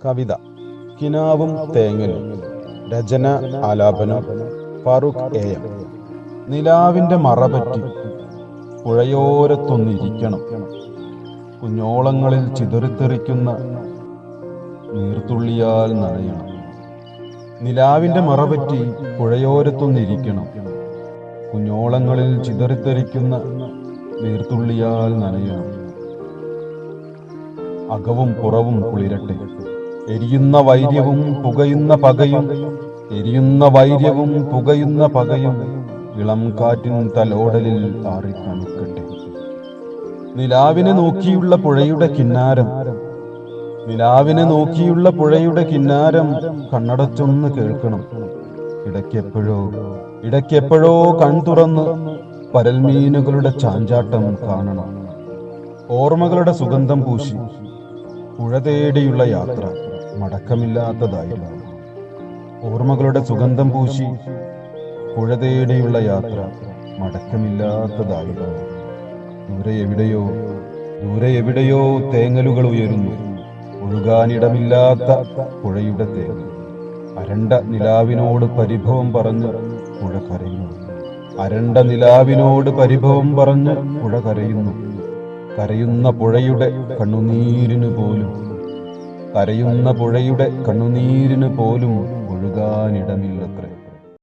കവിത കിനാവും തേങ്ങലും. രചന ആലാപനം ഫാറൂഖ് AM. നിലാവിന്റെ മറപറ്റി പുഴയോരത്തൊന്നിരിക്കണം. കുഞ്ഞോളങ്ങളിൽ ചിതറിത്തെറിക്കുന്ന നീർത്തുള്ളിയാൽ നനയണം. നിലാവിന്റെ മറപറ്റി പുഴയോരത്തൊന്നിരിക്കണം. കുഞ്ഞോളങ്ങളിൽ ചിതറിത്തെറിക്കുന്ന നീർത്തുള്ളിയാൽ നനയണം. അകവും പുറവും കുളിരട്ടെ, എരിയുന്ന വൈര്യവും പുകയുന്ന പകയും, എരിയുന്ന വൈര്യവും പുകയുന്ന പകയും ഇളം കാറ്റിൻ തലോടലിൽ ആറിത്തണുക്കട്ടെ. നിലാവിനെ നോക്കിയുള്ള പുഴയുടെ കിന്നാരം, നിലാവിനെ നോക്കിയുള്ള പുഴയുടെ കിന്നാരം കണ്ണടച്ചൊന്ന് കേൾക്കണം. ഇടയ്ക്കെപ്പോഴോ കൺതുറന്ന് പരൽമീനുകളുടെ ചാഞ്ചാട്ടം കാണണം. ഓർമ്മകളുടെ സുഗന്ധം പൂശി പുഴ തേടിയുള്ള യാത്ര മടക്കമില്ലാത്തതായിരുന്നു. ഓർമ്മകളുടെ സുഗന്ധം പൂശി പുഴ തേടിയുള്ള യാത്ര മടക്കമില്ലാത്തതായിരുന്നു. ദൂരെ എവിടെയോ തേങ്ങലുകൾ ഉയരുന്നു. ഒഴുകാനിടമില്ലാത്ത പുഴയുടെ തേങ്ങൽ. അരണ്ട നിലാവിനോട് പരിഭവം പറഞ്ഞ് പുഴ കരയുന്നു. അരണ്ട നിലാവിനോട് പരിഭവം പറഞ്ഞ് പുഴ കരയുന്നു. കരയുന്ന പുഴയുടെ കണ്ണുനീരിന് പോലും ഒഴുകാനിടമില്ലത്രേ.